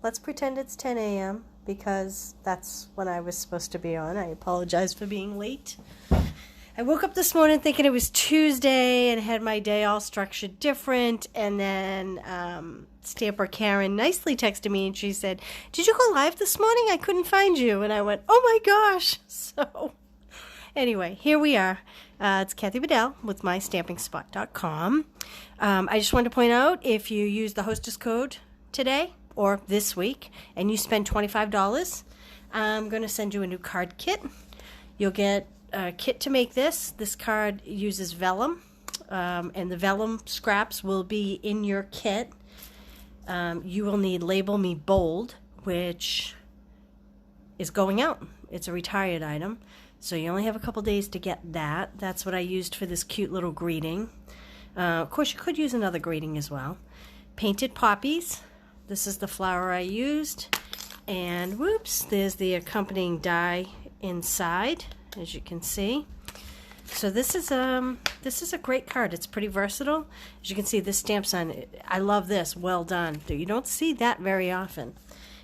let's pretend it's 10 a.m. because that's when I was supposed to be on. I apologize for being late. I woke up this morning thinking it was Tuesday and had my day all structured different. And then Stamper Karen nicely texted me and she said, "Did you go live this morning? I couldn't find you." And I went, "Oh my gosh." So anyway, here we are. It's Kathy Bedell with mystampingspot.com. I just wanted to point out, if you use the hostess code today or this week and you spend $25, I'm going to send you a new card kit. You'll get a kit to make this. This card uses vellum, and the vellum scraps will be in your kit. You will need Label Me Bold, which is going out. It's a retired item, so you only have a couple days to get that. That's what I used for this cute little greeting. Of course, you could use another greeting as well. Painted poppies. This is the flower I used. And whoops, there's the accompanying die inside, as you can see. So this is a great card. It's pretty versatile. As you can see, this stamp sign, I love this. Well done. You don't see that very often.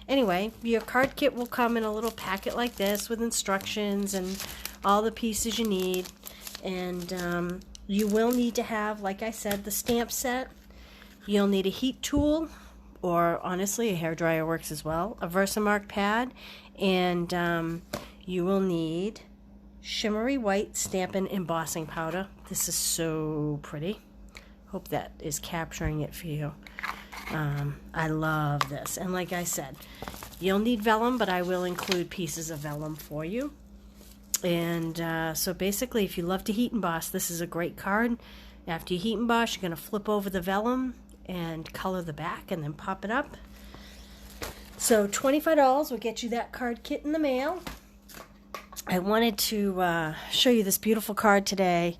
Anyway, your card kit will come in a little packet like this with instructions and all the pieces you need. And you will need to have, like I said, the stamp set. You'll need a heat tool, or honestly, a hairdryer works as well, a Versamark pad, and you will need shimmery white Stampin' embossing powder. This is so pretty. Hope that is capturing it for you. I love this. And like I said, you'll need vellum, but I will include pieces of vellum for you. And so basically, if you love to heat emboss, this is a great card. After you heat emboss, you're going to flip over the vellum and color the back and then pop it up. So $25 will get you that card kit in the mail. I wanted to show you this beautiful card today.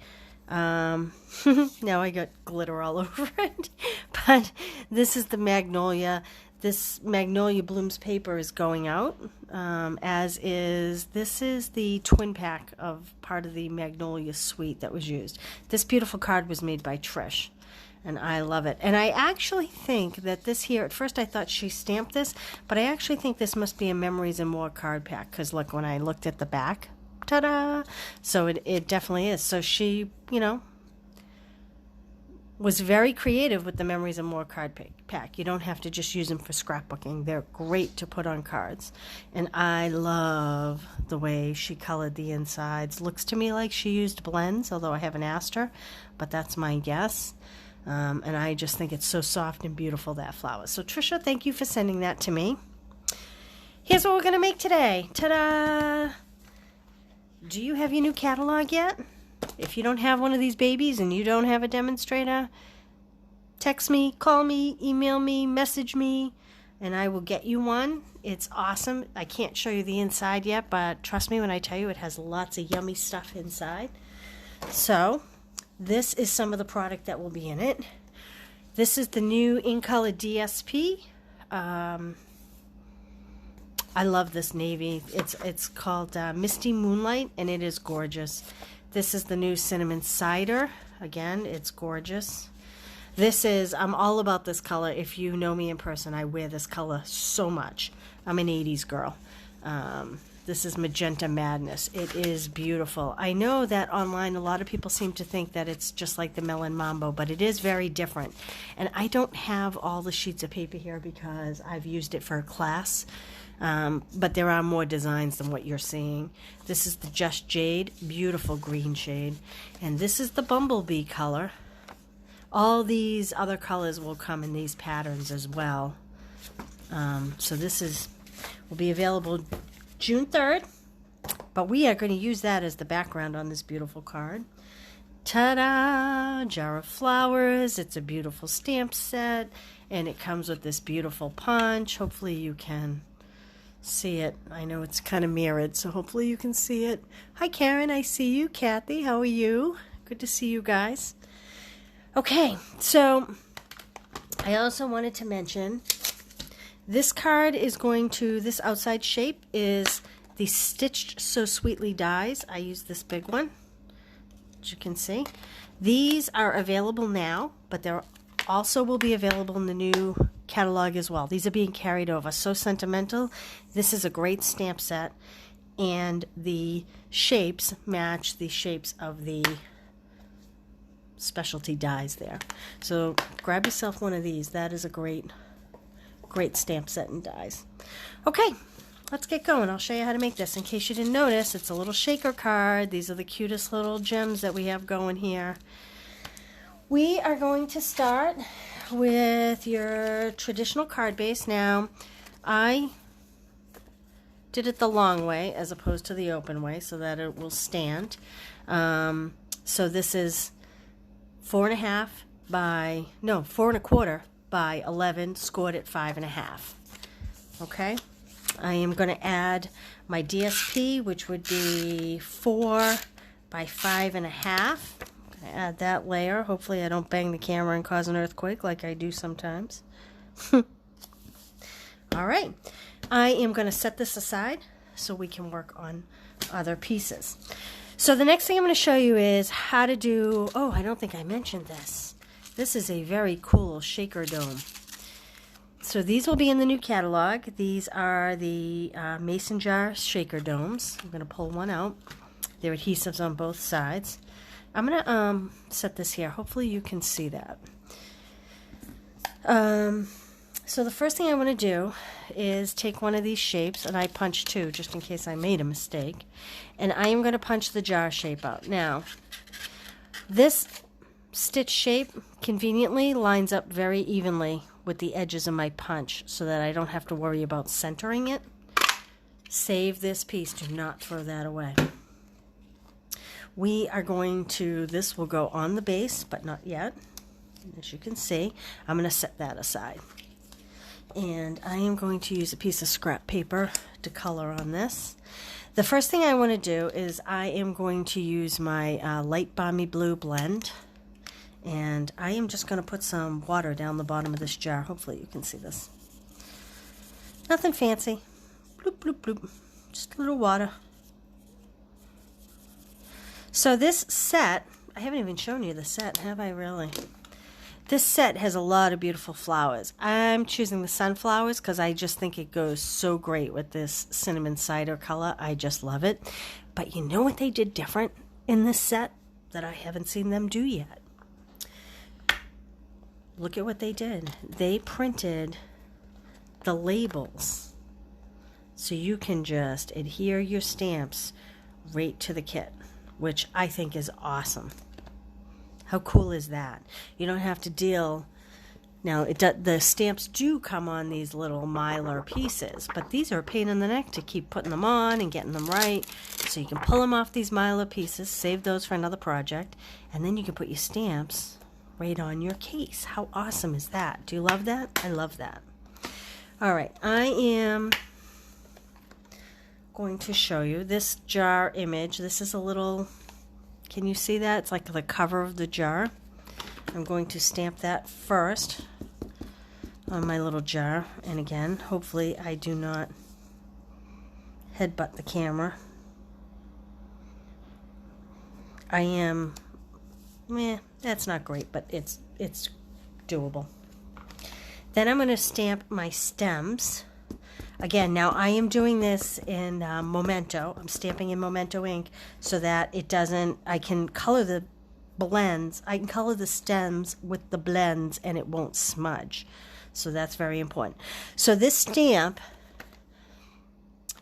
Now I got glitter all over it. But this is the Magnolia. This Magnolia Blooms paper is going out, this is the twin pack of part of the Magnolia suite that was used. This beautiful card was made by Trish, and I love it. And I actually think that this here, at first I thought she stamped this, but I actually think this must be a Memories and More card pack, because look, when I looked at the back, ta-da! So it definitely is. So she, was very creative with the Memories and More card pack. You don't have to just use them for scrapbooking. They're great to put on cards. And I love the way she colored the insides. Looks to me like she used blends, although I haven't asked her, but that's my guess. And I just think it's so soft and beautiful, that flower. So Trisha, thank you for sending that to me. Here's what we're going to make today. Ta-da! Do you have your new catalog yet? If you don't have one of these babies and you don't have a demonstrator, text me, call me, email me, message me, and I will get you one. It's awesome. I can't show you the inside yet, but trust me when I tell you it has lots of yummy stuff inside. So this is some of the product that will be in it. This is the new In Color DSP. I love this navy. It's called Misty Moonlight, and it is gorgeous. This is the new Cinnamon Cider. Again, it's gorgeous. I'm all about this color. If you know me in person, I wear this color so much. I'm an 80s girl. This is Magenta Madness. It is beautiful. I know that online a lot of people seem to think that it's just like the Melon Mambo, but it is very different. And I don't have all the sheets of paper here because I've used it for a class. But there are more designs than what you're seeing. This is the Just Jade, beautiful green shade. And this is the Bumblebee color. All these other colors will come in these patterns as well. So this will be available June 3rd. But we are going to use that as the background on this beautiful card. Ta-da! Jar of Flowers. It's a beautiful stamp set. And it comes with this beautiful punch. Hopefully you can see it. I know it's kind of mirrored, so hopefully you can see it. Hi Karen, I see you. Kathy, how are you? Good to see you guys. Okay, so I also wanted to mention this card is this outside shape is the Stitched So Sweetly dies. I use this big one, as you can see. These are available now, but they also will be available in the new catalog as well. These are being carried over. So sentimental. This is a great stamp set, and the shapes match the shapes of the specialty dies there. So grab yourself one of these. That is a great stamp set and dies. Okay, let's get going. I'll show you how to make this. In case you didn't notice, it's a little shaker card. These are the cutest little gems that we have going here. We are going to start with your traditional card base. Now, I did it the long way as opposed to the open way so that it will stand. So this is 4.25 by 4.25 by 11, scored at 5.5. Okay, I am going to add my DSP, which would be 4 by 5.5. Add that layer. Hopefully I don't bang the camera and cause an earthquake like I do sometimes. All right, I am going to set this aside so we can work on other pieces. So the next thing I'm going to show you is how to do, oh, I don't think I mentioned this. This is a very cool shaker dome. So these will be in the new catalog. These are the mason jar shaker domes. I'm going to pull one out. There are adhesives on both sides. I'm going to set this here. Hopefully you can see that. So the first thing I want to do is take one of these shapes, and I punch two just in case I made a mistake, and I am going to punch the jar shape out. Now, this stitch shape conveniently lines up very evenly with the edges of my punch so that I don't have to worry about centering it. Save this piece. Do not throw that away. We are going to, this will go on the base, but not yet. As you can see, I'm going to set that aside. And I am going to use a piece of scrap paper to color on this. The first thing I want to do is I am going to use my light balmy blue blend. And I am just going to put some water down the bottom of this jar. Hopefully you can see this. Nothing fancy. Bloop, bloop, bloop. Just a little water. So this set, I haven't even shown you the set, have I really? This set has a lot of beautiful flowers. I'm choosing the sunflowers because I just think it goes so great with this cinnamon cider color. I just love it. But you know what they did different in this set that I haven't seen them do yet? Look at what they did. They printed the labels so you can just adhere your stamps right to the kit, which I think is awesome. How cool is that? You don't have to deal. Now, the stamps do come on these little mylar pieces, but these are a pain in the neck to keep putting them on and getting them right. So you can pull them off these mylar pieces, save those for another project, and then you can put your stamps right on your case. How awesome is that? Do you love that? I love that. All right, I am going to show you this jar image. This is a little, can you see that? It's like the cover of the jar. I'm going to stamp that first on my little jar. And again, hopefully I do not headbutt the camera. I am, that's not great, but it's doable. Then I'm going to stamp my stems. Again, now I am doing this in Memento. I'm stamping in Memento ink so that it doesn't, I can color the blends. I can color the stems with the blends and it won't smudge. So that's very important. So this stamp,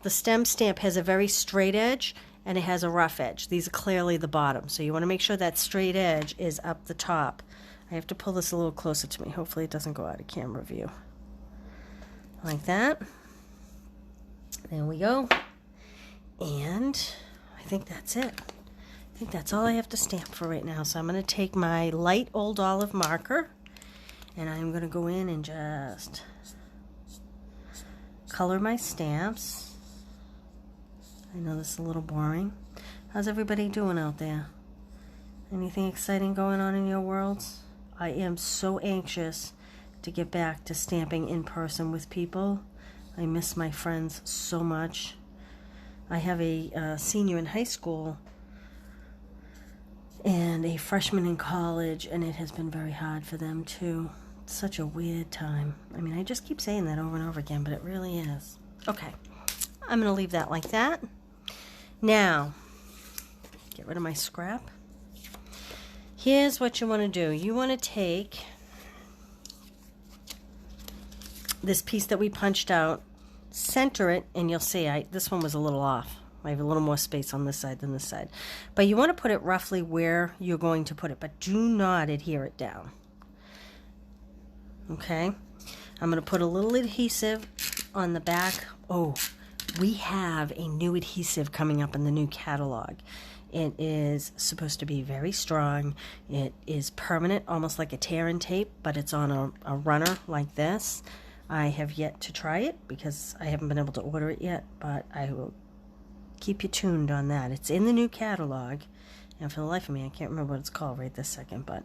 the stem stamp has a very straight edge and it has a rough edge. These are clearly the bottom. So you want to make sure that straight edge is up the top. I have to pull this a little closer to me. Hopefully it doesn't go out of camera view. Like that. There we go. And I think that's it. I think that's all I have to stamp for right now. So I'm going to take my light Old Olive marker and I'm going to go in and just color my stamps. I know this is a little boring. How's everybody doing out there? Anything exciting going on in your worlds? I am so anxious to get back to stamping in person with people. I miss my friends so much. I have a senior in high school and a freshman in college, and it has been very hard for them to Such a weird time. I mean, I just keep saying that over and over again, but it really is. Okay, I'm going to leave that like that. Now, get rid of my scrap. Here's what you want to do. You want to take this piece that we punched out, center it, and you'll see this one was a little off. I have a little more space on this side than this side. But you want to put it roughly where you're going to put it, but do not adhere it down. Okay? I'm going to put a little adhesive on the back. Oh, we have a new adhesive coming up in the new catalog. It is supposed to be very strong. It is permanent, almost like a tear and tape, but it's on a runner like this. I have yet to try it because I haven't been able to order it yet, but I will keep you tuned on that. It's in the new catalog, and for the life of me, I can't remember what it's called right this second, but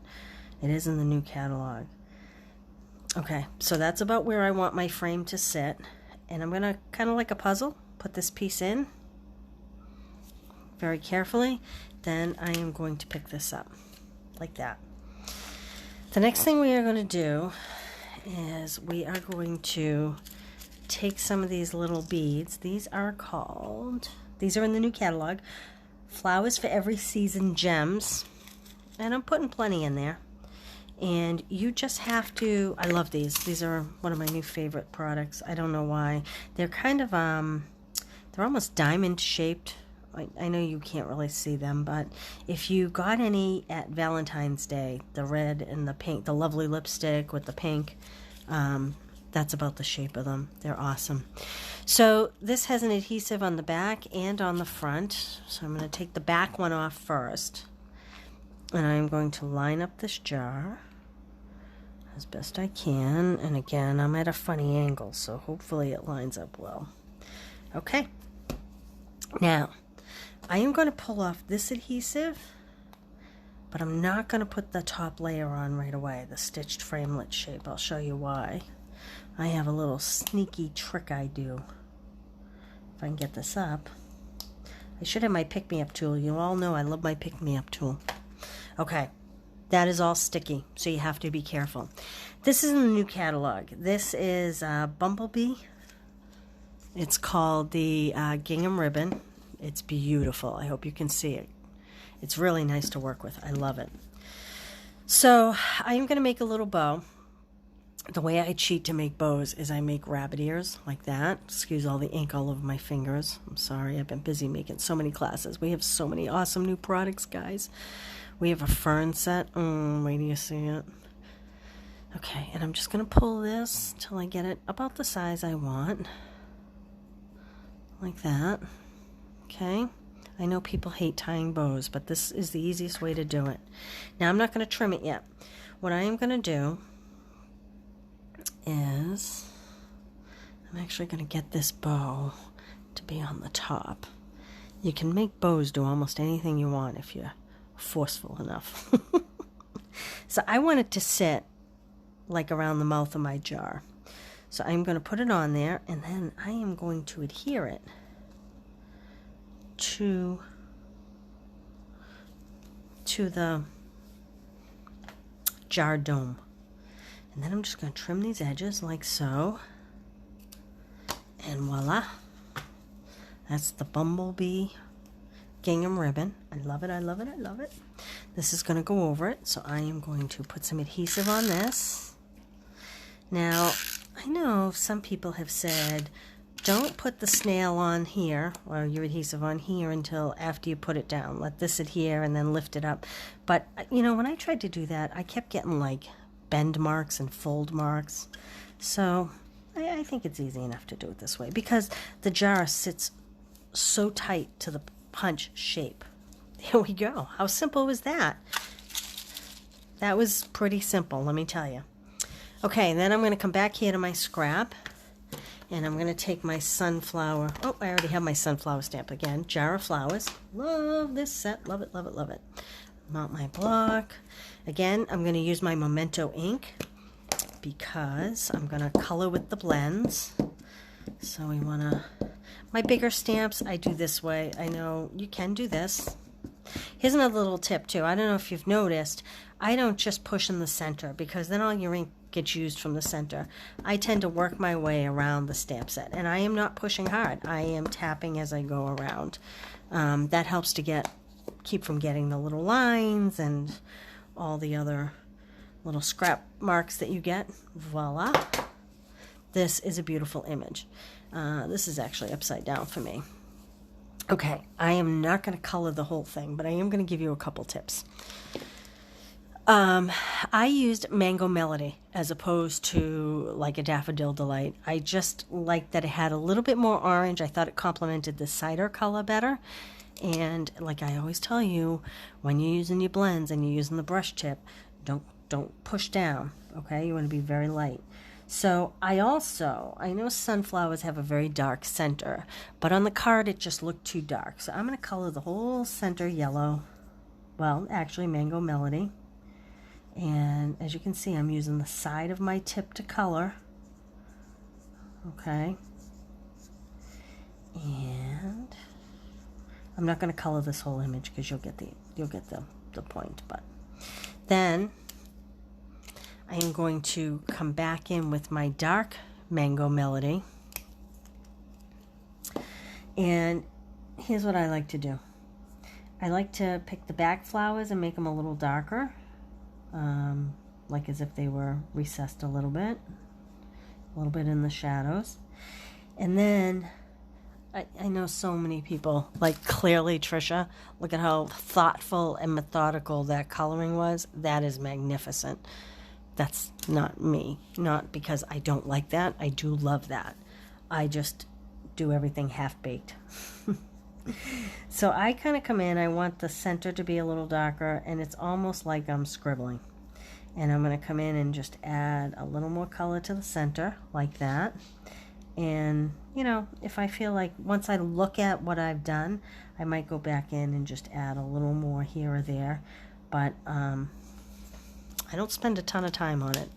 it is in the new catalog. Okay, so that's about where I want my frame to sit, and I'm going to, kind of like a puzzle, put this piece in very carefully. Then I am going to pick this up like that. The next thing we are going to do is we are going to take some of these little beads. These are in the new catalog, Flowers for Every Season Gems, and I'm putting plenty in there. And you just have to, I love these. These are one of my new favorite products. I don't know why. They're kind of, they're almost diamond shaped. I know you can't really see them, but if you got any at Valentine's Day, the red and the pink, the lovely lipstick with the pink, that's about the shape of them. They're awesome. So this has an adhesive on the back and on the front. So I'm going to take the back one off first. And I'm going to line up this jar as best I can. And again, I'm at a funny angle, so hopefully it lines up well. Okay. Now, I am going to pull off this adhesive, but I'm not going to put the top layer on right away, the stitched framelit shape. I'll show you why. I have a little sneaky trick I do. If I can get this up. I should have my pick-me-up tool. You all know I love my pick-me-up tool. Okay, that is all sticky, so you have to be careful. This is in the new catalog. This is Bumblebee. It's called the gingham ribbon. It's beautiful. I hope you can see it. It's really nice to work with. I love it. So I am going to make a little bow. The way I cheat to make bows is I make rabbit ears like that. Excuse all the ink all over my fingers. I'm sorry. I've been busy making so many classes. We have so many awesome new products, guys. We have a fern set. Wait till you see it. Okay, and I'm just going to pull this till I get it about the size I want. Like that. Okay. I know people hate tying bows, but this is the easiest way to do it. Now, I'm not going to trim it yet. What I am going to do is I'm actually going to get this bow to be on the top. You can make bows do almost anything you want if you're forceful enough. So I want it to sit like around the mouth of my jar. So I'm going to put it on there, and then I am going to adhere it to the jar dome. And then I'm just going to trim these edges like so. And voila. That's the Bumblebee gingham ribbon. I love it, I love it, I love it. This is going to go over it, so I am going to put some adhesive on this. Now, I know some people have said, don't put the snail on here, or your adhesive on here, until after you put it down. Let this adhere and then lift it up. But, you know, when I tried to do that, I kept getting, like, bend marks and fold marks. So, I think it's easy enough to do it this way, because the jar sits so tight to the punch shape. There we go. How simple was that? That was pretty simple, let me tell you. Okay, then I'm going to come back here to my scrap, and I'm going to take my sunflower. Oh, I already have my sunflower stamp again. Jar of Flowers. Love this set. Love it, love it, love it. Mount my block. Again, I'm going to use my Memento ink because I'm going to color with the blends. So we want to... My bigger stamps, I do this way. I know you can do this. Here's another little tip, too. I don't know if you've noticed, I don't just push in the center, because then all your ink gets used from the center. I tend to work my way around the stamp set, and I am not pushing hard. I am tapping as I go around. That helps to keep from getting the little lines and all the other little scrap marks that you get. Voila. This is a beautiful image. This is actually upside down for me. Okay, I am not going to color the whole thing, but I am going to give you a couple tips. I used Mango Melody as opposed to like a Daffodil Delight. I just liked that it had a little bit more orange. I thought it complemented the cider color better. And like I always tell you, when you're using your blends and you're using the brush tip, don't push down, okay? You want to be very light. So I know sunflowers have a very dark center, but on the card it just looked too dark. So I'm going to color the whole center yellow. Well, actually Mango Melody. And as you can see, I'm using the side of my tip to color. Okay. And I'm not going to color this whole image because you'll get the point. But then I am going to come back in with my dark Mango Melody. And here's what I like to do. I like to pick the back flowers and make them a little darker, like as if they were recessed a little bit in the shadows. And then I know so many people, like clearly Trisha, look at how thoughtful and methodical that coloring was. That is magnificent. That's not me. Not because I don't like that. I do love that. I just do everything half-baked. So I kind of come in, I want the center to be a little darker, and it's almost like I'm scribbling. And I'm going to come in and just add a little more color to the center, like that. And, you know, if I feel like once I look at what I've done, I might go back in and just add a little more here or there. But I don't spend a ton of time on it.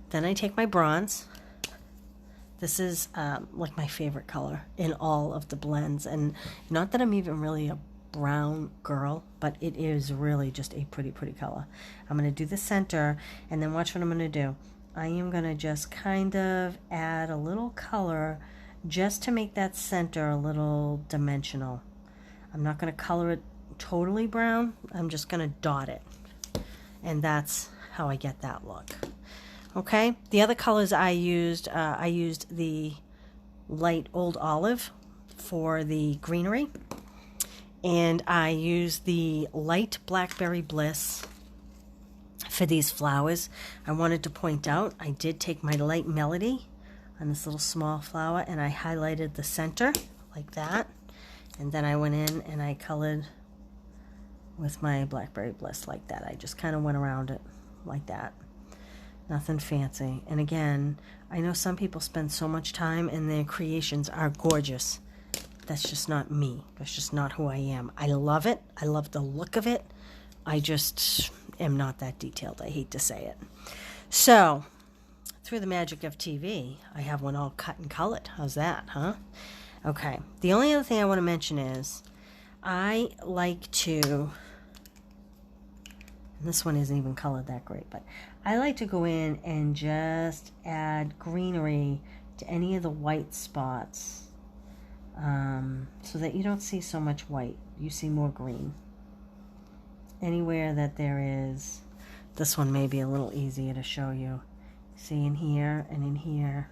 Then I take my bronze. This is like my favorite color in all of the blends. And not that I'm even really a brown girl, but it is really just a pretty color. I'm going to do the center, and then watch what I'm going to do. I am going to just kind of add a little color just to make that center a little dimensional. I'm not going to color it totally brown. I'm just going to dot it. And that's how I get that look. Okay, the other colors I used the light old olive for the greenery, and I used the light blackberry bliss for these flowers. I wanted to point out I did take my light melody on this little small flower, and I highlighted the center like that, and then I went in and I colored with my blackberry bliss like that. I just kind of went around it like that. Nothing fancy. And again, I know some people spend so much time and their creations are gorgeous. That's just not me. That's just not who I am. I love it. I love the look of it. I just am not that detailed. I hate to say it. So, through the magic of TV, I have one all cut and colored. How's that, huh? Okay. The only other thing I want to mention is I like to, and this one isn't even colored that great, but I like to go in and just add greenery to any of the white spots, so that you don't see so much white. You see more green. Anywhere that there is, this one may be a little easier to show you. See in here and in here,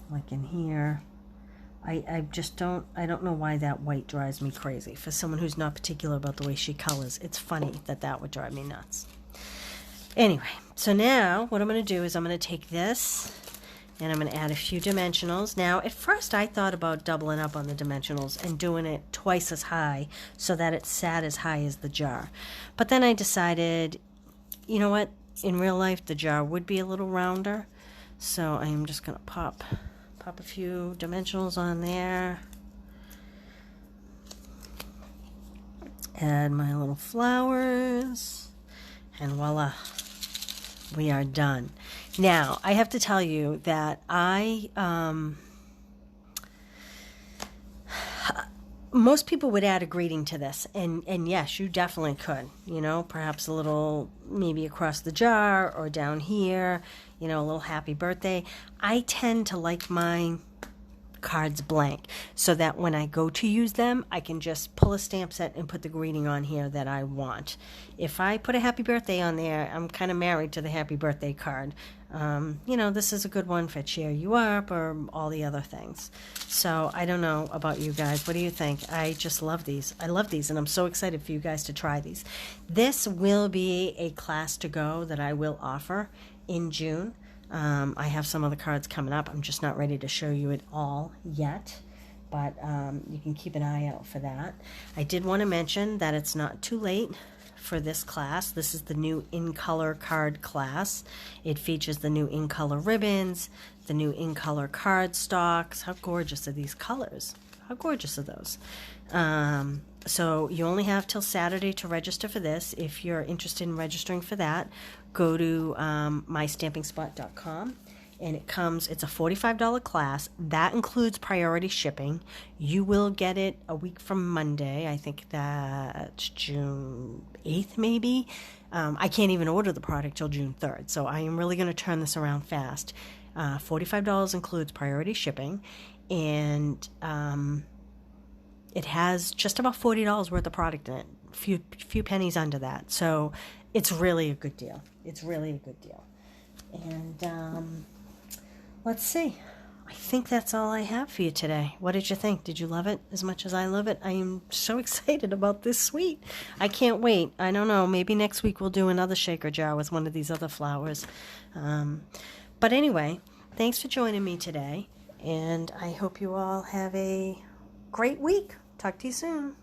like in here. I just don't know why that white drives me crazy. For someone who's not particular about the way she colors, it's funny that would drive me nuts. Anyway, so now what I'm going to do is I'm going to take this and I'm going to add a few dimensionals. Now, at first I thought about doubling up on the dimensionals and doing it twice as high so that it sat as high as the jar. But then I decided, you know what? In real life, the jar would be a little rounder. So I am just going to pop a few dimensionals on there. Add my little flowers. And voila. We are done. Now, I have to tell you that most people would add a greeting to this, and yes, you definitely could, perhaps a little, maybe across the jar or down here, a little happy birthday. I tend to like my cards blank so that when I go to use them, I can just pull a stamp set and put the greeting on here that I want. If I put a happy birthday on there, I'm kind of married to the happy birthday card. This is a good one for cheer you up or all the other things. So I don't know about you guys. What do you think? I just love these. I love these, and I'm so excited for you guys to try these. This will be a class to go that I will offer in June. I have some other cards coming up. I'm just not ready to show you it all yet, but you can keep an eye out for that. I did want to mention that it's not too late for this class. This is the new In Color card class. It features the new In Color ribbons, the new In Color card stocks. How gorgeous are these colors? How gorgeous are those? So you only have till Saturday to register for this. If you're interested in registering for that, go to mystampingspot.com, and it's a $45 class. That includes priority shipping. You will get it a week from Monday. I think that's June 8th maybe. I can't even order the product till June 3rd, so I am really going to turn this around fast. $45 includes priority shipping, and it has just about $40 worth of product in it, few pennies under that. So it's really a good deal. It's really a good deal. And let's see. I think that's all I have for you today. What did you think? Did you love it as much as I love it? I am so excited about this sweet. I can't wait. I don't know. Maybe next week we'll do another shaker jar with one of these other flowers. But anyway, thanks for joining me today. And I hope you all have a great week. Talk to you soon.